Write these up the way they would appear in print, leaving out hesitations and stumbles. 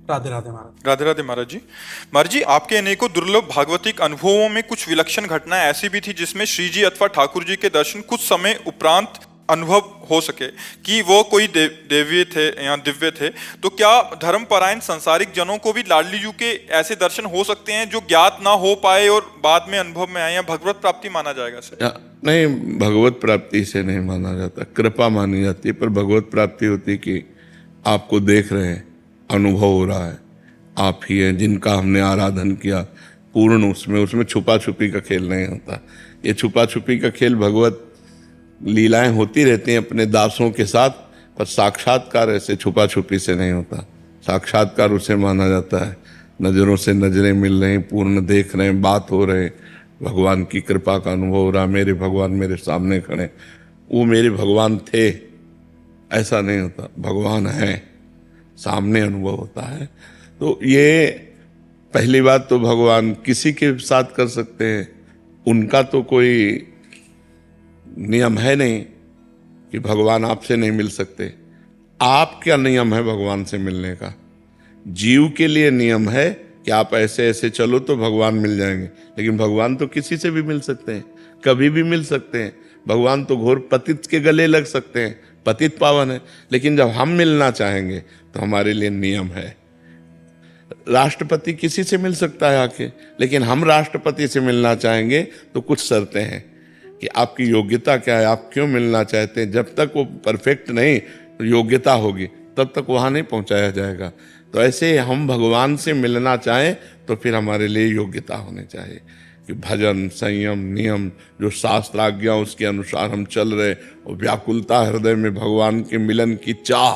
राधे राधे महाराज। राधे राधे महाराज जी। महाराज जी, आपके अनेकों दुर्लभ भागवतिक अनुभवों में कुछ विलक्षण घटनाएं ऐसी भी थी जिसमें श्री जी अथवा ठाकुर जी के दर्शन कुछ समय उपरांत अनुभव हो सके कि वो कोई देव्य थे या दिव्य थे। तो क्या धर्मपरायण संसारिक जनों को भी लाडली जी के ऐसे दर्शन हो सकते हैं जो ज्ञात ना हो पाए और बाद में अनुभव में आए, या भगवत प्राप्ति माना जाएगा सर? नहीं, भगवत प्राप्ति से नहीं माना जाता, कृपा मानी जाती है। पर भगवत प्राप्ति होती है कि आपको देख रहे हैं, अनुभव हो रहा है, आप ही हैं जिनका हमने आराधन किया पूर्ण। उसमें छुपा छुपी का खेल नहीं होता। ये छुपा छुपी का खेल भगवत लीलाएं होती रहती हैं अपने दासों के साथ, पर साक्षात्कार ऐसे छुपा छुपी से नहीं होता। साक्षात्कार उसे माना जाता है नज़रों से नज़रें मिल रही, पूर्ण देख रहे हैं, बात हो रहे, भगवान की कृपा का अनुभव हो रहा, मेरे भगवान मेरे सामने खड़े। वो मेरे भगवान थे ऐसा नहीं होता, भगवान है सामने अनुभव होता है। तो ये पहली बात तो भगवान किसी के साथ कर सकते हैं, उनका तो कोई नियम है नहीं कि भगवान आपसे नहीं मिल सकते। आप क्या नियम है भगवान से मिलने का? जीव के लिए नियम है कि आप ऐसे ऐसे चलो तो भगवान मिल जाएंगे, लेकिन भगवान तो किसी से भी मिल सकते हैं, कभी भी मिल सकते हैं। भगवान तो घोर पतित के गले लग सकते हैं, पतित पावन है। लेकिन जब हम मिलना चाहेंगे तो हमारे लिए नियम है। राष्ट्रपति किसी से मिल सकता है आके, लेकिन हम राष्ट्रपति से मिलना चाहेंगे तो कुछ शर्तें हैं कि आपकी योग्यता क्या है, आप क्यों मिलना चाहते हैं। जब तक वो परफेक्ट नहीं तो योग्यता होगी, तब तक वहाँ नहीं पहुँचाया जाएगा। तो ऐसे हम भगवान से मिलना चाहें तो फिर हमारे लिए योग्यता होनी चाहिए कि भजन, संयम, नियम, जो शास्त्र आज्ञा उसके अनुसार हम चल रहे, और व्याकुलता हृदय में भगवान के मिलन की चाह,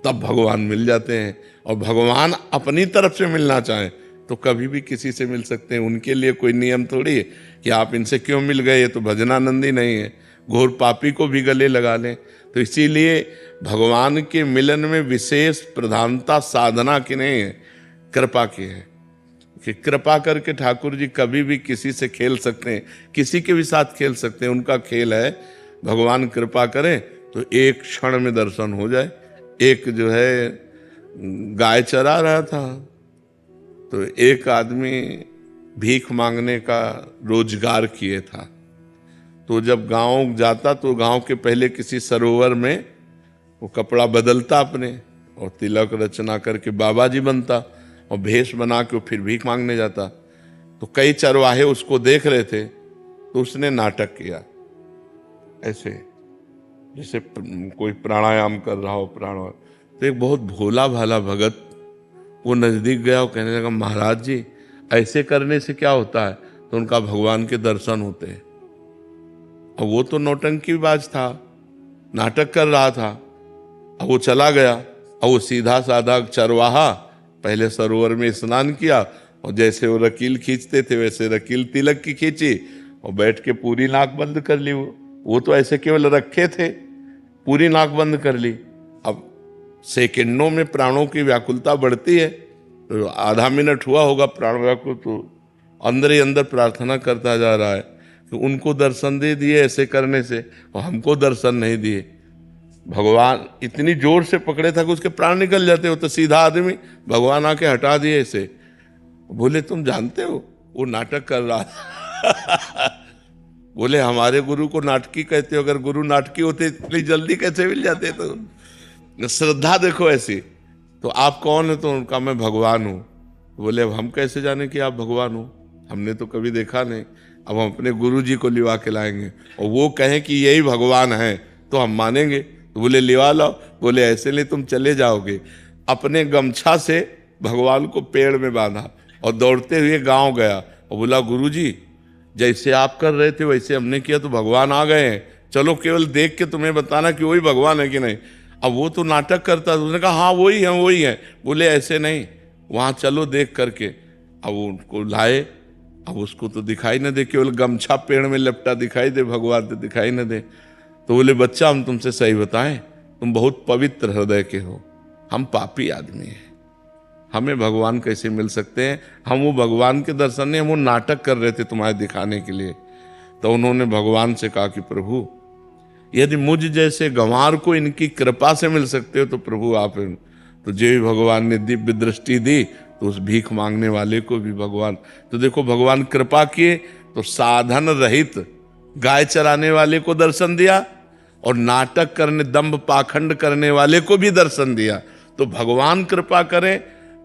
तब भगवान मिल जाते हैं। और भगवान अपनी तरफ से मिलना चाहें तो कभी भी किसी से मिल सकते हैं। उनके लिए कोई नियम थोड़ी है कि आप इनसे क्यों मिल गए, ये तो भजनानंदी नहीं है, घोर पापी को भी गले लगा लें। तो इसीलिए भगवान के मिलन में विशेष प्रधानता साधना की नहीं है, कृपा की है। कि कृपा करके ठाकुर जी कभी भी किसी से खेल सकते हैं, किसी के भी साथ खेल सकते हैं। उनका खेल है, भगवान कृपा करें तो एक क्षण में दर्शन हो जाए। एक जो है गाय चरा रहा था, तो एक आदमी भीख मांगने का रोजगार किए था। तो जब गांव जाता तो गांव के पहले किसी सरोवर में वो कपड़ा बदलता अपने, और तिलक रचना करके बाबा जी बनता, और भेष बना के फिर भीख मांगने जाता। तो कई चरवाहे उसको देख रहे थे, तो उसने नाटक किया ऐसे, जैसे कोई प्राणायाम कर रहा हो, प्राणायाम। तो एक बहुत भोला भाला भगत वो नजदीक गया और कहने लगा, महाराज जी ऐसे करने से क्या होता है? तो उनका भगवान के दर्शन होते हैं। और वो तो नौटंकीबाज था, नाटक कर रहा था। अब वो चला गया, और वो सीधा साधा चरवाहा पहले सरोवर में स्नान किया, और जैसे वो रकील खींचते थे वैसे रकील तिलक की खींची, और बैठ के पूरी नाक बंद कर ली। वो तो ऐसे केवल रखे थे, पूरी नाक बंद कर ली। अब सेकंडों में प्राणों की व्याकुलता बढ़ती है, तो आधा मिनट हुआ होगा प्राण व्याकुल, तो अंदर ही अंदर प्रार्थना करता जा रहा है कि उनको दर्शन दे दिए ऐसे करने से, और हमको दर्शन नहीं दिए। भगवान इतनी जोर से पकड़े था कि उसके प्राण निकल जाते हो। तो सीधा आदमी, भगवान आके हटा दिए ऐसे। बोले, तुम जानते हो वो नाटक कर रहा था। बोले, हमारे गुरु को नाटकी कहते हो, अगर गुरु नाटकी होते इतनी जल्दी कैसे मिल जाते? तो श्रद्धा देखो ऐसी। तो आप कौन है? तो उनका, मैं भगवान हूँ। बोले, अब हम कैसे जाने कि आप भगवान हो? हमने तो कभी देखा नहीं। अब हम अपने गुरु जी को लिवा के लाएंगे, और वो कहें कि यही भगवान है तो हम मानेंगे। तो बोले, लिवा लाओ। बोले, ऐसे नहीं, तुम चले जाओगे। अपने गमछा से भगवान को पेड़ में बांधा और दौड़ते हुए गांव गया, और बोला, गुरु जी जैसे आप कर रहे थे वैसे हमने किया तो भगवान आ गए हैं, चलो केवल देख के तुम्हें बताना कि वही भगवान है कि नहीं। अब वो तो नाटक करता था। उसने कहा, हाँ वही है वही है। बोले, ऐसे नहीं, वहाँ चलो देख करके। अब उनको लाए, अब उसको तो दिखाई न दे, केवल गमछा पेड़ में लपटा दिखाई दे, भगवान तो दिखाई न दे। तो बोले, बच्चा हम तुमसे सही बताएं, तुम बहुत पवित्र हृदय के हो, हम पापी आदमी हैं, हमें भगवान कैसे मिल सकते हैं? हम वो भगवान के दर्शन नहीं, हम वो नाटक कर रहे थे तुम्हारे दिखाने के लिए। तो उन्होंने भगवान से कहा कि प्रभु, यदि मुझ जैसे गंवार को इनकी कृपा से मिल सकते हो तो प्रभु आप तुझे भी भगवान ने दिव्य दृष्टि दी, तो उस भीख मांगने वाले को भी भगवान, तो देखो भगवान कृपा किए तो साधन रहित गाय चराने वाले को दर्शन दिया और नाटक करने दंभ पाखंड करने वाले को भी दर्शन दिया। तो भगवान कृपा करे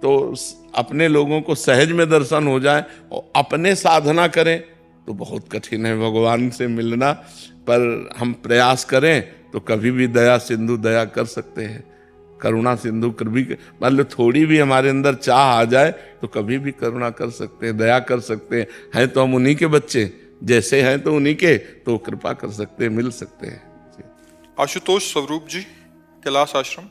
तो अपने लोगों को सहज में दर्शन हो जाए, और अपने साधना करें तो बहुत कठिन है भगवान से मिलना। पर हम प्रयास करें तो कभी भी दया सिंधु दया कर सकते हैं, करुणा सिंधु कभी मतलब थोड़ी भी हमारे अंदर चाह आ जाए तो कभी भी करुणा कर सकते हैं, दया कर सकते हैं तो हम उन्हीं के बच्चे, जैसे हैं तो उन्हीं के, तो कृपा कर सकते हैं, मिल सकते हैं। आशुतोष स्वरूप जी, कैलाश आश्रम।